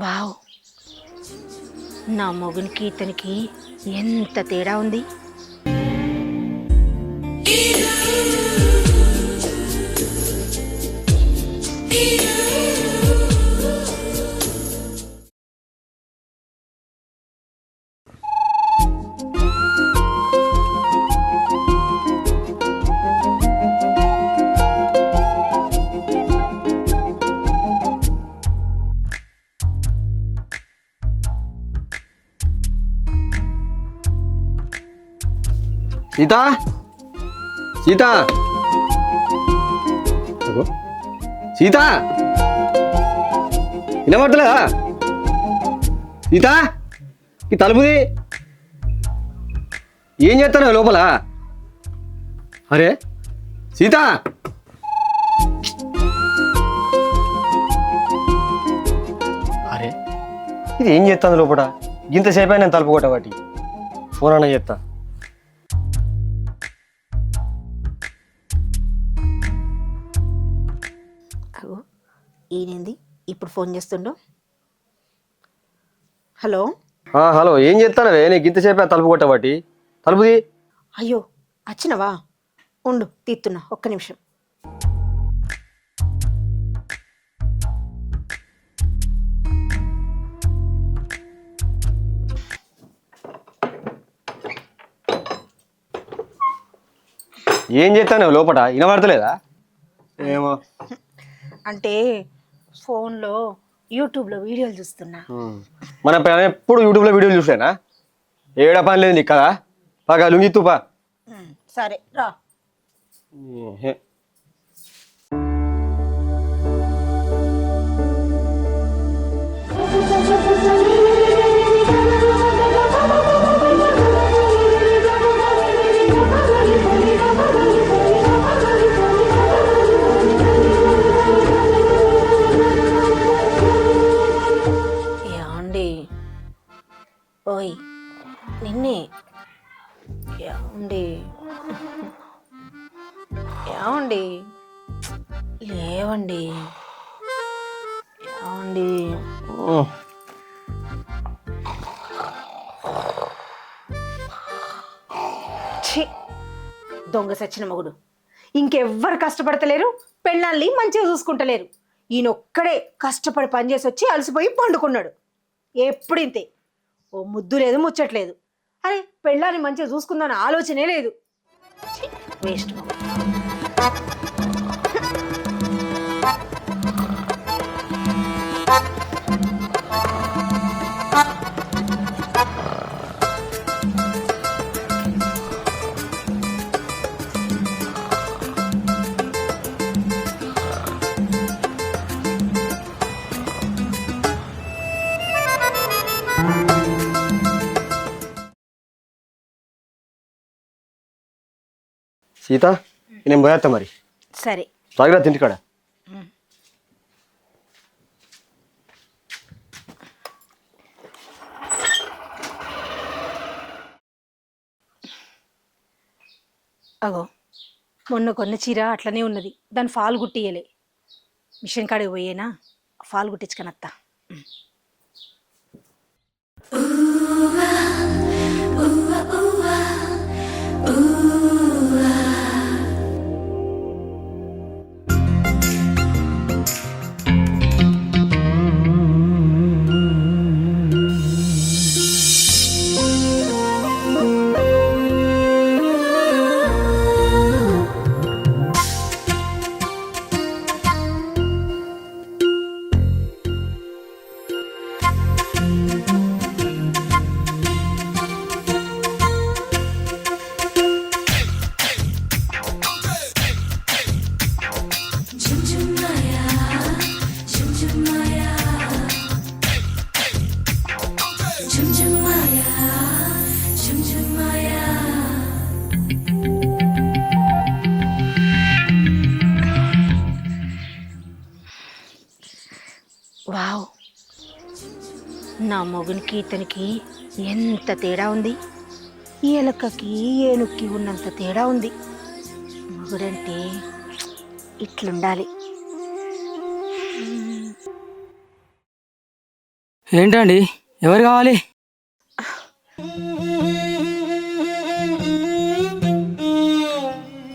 Wow! నా మొగునికి ఇతనికి ఎంత తేడా ఉంది. సీత సీత సీత వినబడతలేదా? సీత ఈ తలుపుది ఏం చేస్తాను లోపల? అరే సీత అరే ఇది ఏం చేస్తాను లోపల? ఇంతసేపు నేను తలుపు కొట్టబట్టి ఫోన్ అన్న చేస్తా. అగో ఈయనేంది ఇప్పుడు ఫోన్ చేస్తుండో? హలో హలో ఏం చేస్తానవే? నీకు ఇంతసేపు తలుపు కొట్టబట్టి తలుపుది. అయ్యో వచ్చినవా? ఉండు తీస్తున్నా, ఒక్క నిమిషం. ఏం చేస్తాను లోపల? వినబడతలేదా? ఏమో అంటే ఫోన్లో యూట్యూబ్లో వీడియోలు చూస్తున్నా. మన ఎప్పుడు యూట్యూబ్లో వీడియోలు చూసానా? ఏడ పని లేదు నీకు కదా? బాగా లుంగిత్తుపా. సరే రా. ఏమండి? ఓయ్ నిన్నే. ఏమండి? ఏమండి? లేవండి. ఏమండి? ఛీ, దొంగ సచ్చిన మొగుడు. ఇంకెవ్వరు కష్టపడతలేరు, పెళ్ళాన్ని మంచిగా చూసుకుంటలేరు. ఈయనొక్కడే కష్టపడి పనిచేసి వచ్చి అలసిపోయి పండుకున్నాడు. ఎప్పుడు ఇంతే, ఓ ముద్దు లేదు ముచ్చట్లేదు. అరే పెళ్ళాన్ని మంచిగా చూసుకుందాని ఆలోచనే లేదు. వేస్ట్. సీత నేను పోయేస్తా మరి. సరే జాగ్రత్త ఇంటికాడ. అగో మొన్న కొన్న చీర అట్లనే ఉన్నది, దాని ఫాల్ గుట్టియలే. మిషన్ కాడికి పోయేనా, ఫాల్ గుట్టించుకనత్తా. వావ్! నా మొగునికి ఇతనికి ఎంత తేడా ఉంది. ఈ ఎలకకి ఏనుక్కి ఉన్నంత తేడా ఉంది. మొగుడంటే ఇట్లుండాలి. ఏంటండి ఎవరు కావాలి?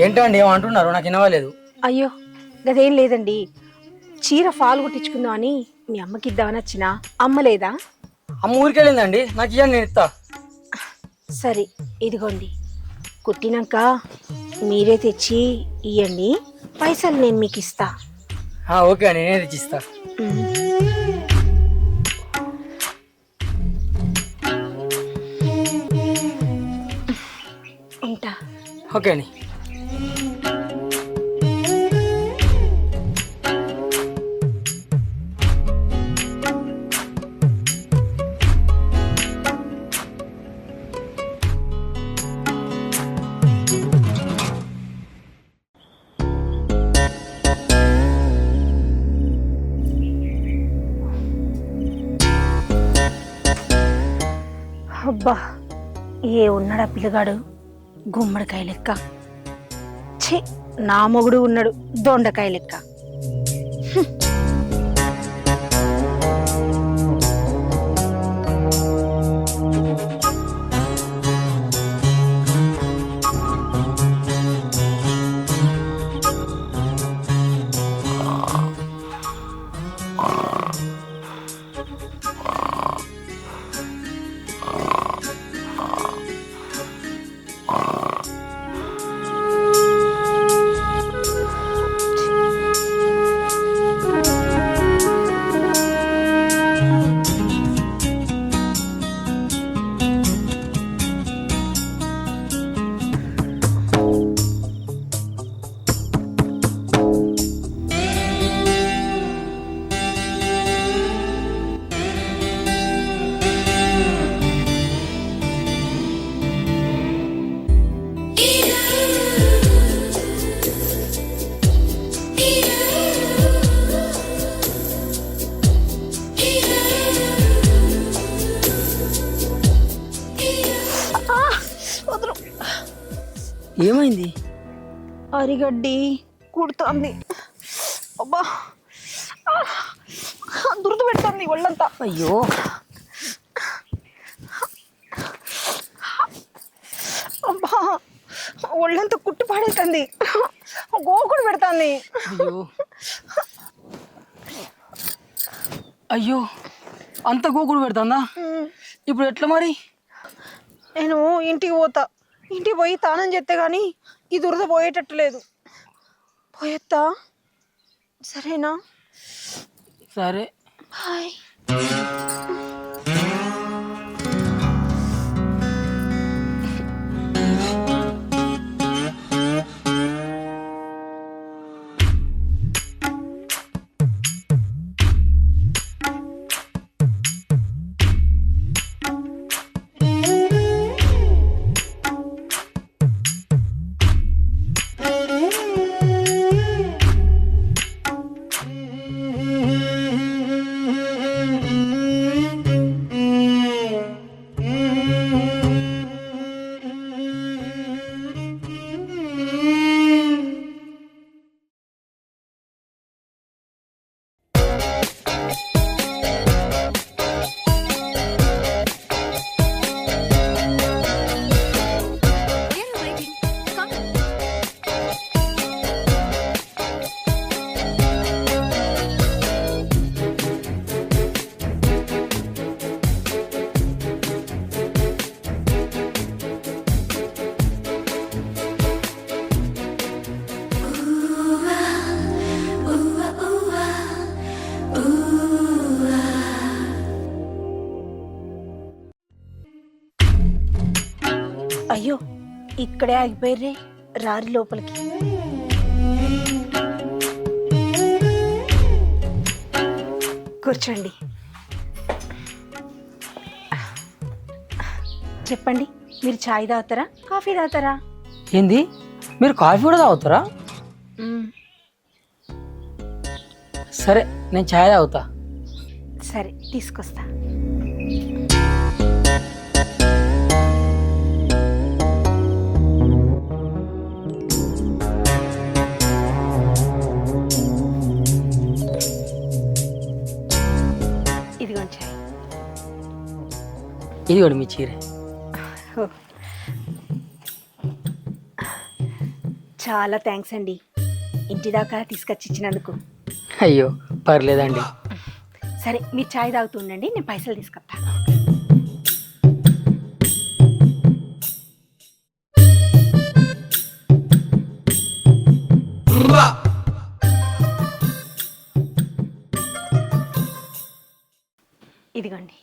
ఏంటండి ఏమంటున్నారు? నాకు వినవలేదు. అయ్యో గదేం లేదండి, చీర ఫాల్ కుట్టించుకుందాం అని మీ అమ్మకి ఇద్దామని వచ్చినా, అమ్మ లేదా? అమ్మ ఊరికి వెళ్ళిందండి, నాకు ఇవ్వండి, నేను ఇస్తా. సరే ఇదిగోండి, కుట్టినాక మీరే తెచ్చి ఇయ్యండి, పైసలు నేను మీకు ఇస్తా. ఓకే అండి, నేనే తెచ్చిస్తా. ఉంటా. ఓకే అండి. అబ్బా, ఏ ఉన్నాడా పిల్లగాడు, గుమ్మడికాయ లెక్క. ఛీ, నా మొగుడు ఉన్నాడు దొండకాయ లెక్క. ఏమైంది? అరిగడ్డి కుడుతోంది. అబ్బా, దురద పెడుతుంది ఒళ్ళంతా. అయ్యో, అబ్బా, ఒళ్ళంతా కుట్టు పాడేస్తుంది, గోకుడు పెడుతుంది. అయ్యో, అయ్యో, అంత గోకుడు పెడుతుందా? ఇప్పుడు ఎట్లా మరి? నేను ఇంటికి పోతా, ఇంటికి పోయి తానం చేస్తే కానీ ఈ దురద పోయేటట్టు లేదు. పోయేత్తా, సరేనా? సరే. బాయ్. అయ్యో, ఇక్కడే ఆగిపోయారే, రారి లోపలికి. కూర్చోండి. చెప్పండి, మీరు చాయ్ తాగుతారా, కాఫీ తాగుతారా? ఏంది, మీరు కాఫీ కూడా తాగుతారా? సరే, నేను ఛాయ్ తాగుతా. సరే, తీసుకొస్తా. ఇదిగోండి చాయ్. ఇదిగోండి మీ చీర. చాలా థ్యాంక్స్ అండి, ఇంటి దాకా తీసుకొచ్చి ఇచ్చినందుకు. అయ్యో పర్లేదండి. సరే మీరు చాయ్ తాగుతుండండి, నేను పైసలు తీసుకొస్తా. ఇదిగోండి.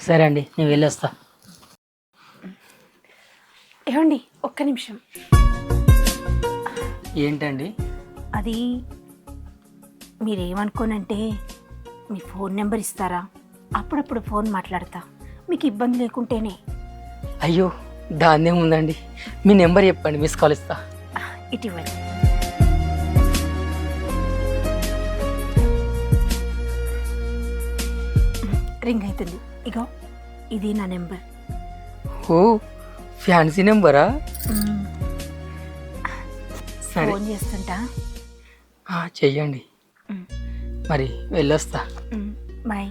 సరే అండి, నేను వెళ్ళొస్తా. ఏమండి ఒక్క నిమిషం. ఏంటండి? అది మీరేమనుకోనంటే మీ ఫోన్ నెంబర్ ఇస్తారా? అప్పుడప్పుడు ఫోన్ మాట్లాడతా, మీకు ఇబ్బంది లేకుంటేనే. అయ్యో దాన్నే ఉందండి, మీ నెంబర్ చెప్పండి, మిస్ కాల్ ఇస్తా. ఇటీవల రింగ్ అవుతుంది, ఇగో ఇది నా నెంబర్. ఓ ఫ్యాన్సీ నెంబరా? సరే ఫోన్ చేస్తుంటా. చెయ్యండి. మరి వెళ్ళొస్తా. బాయ్.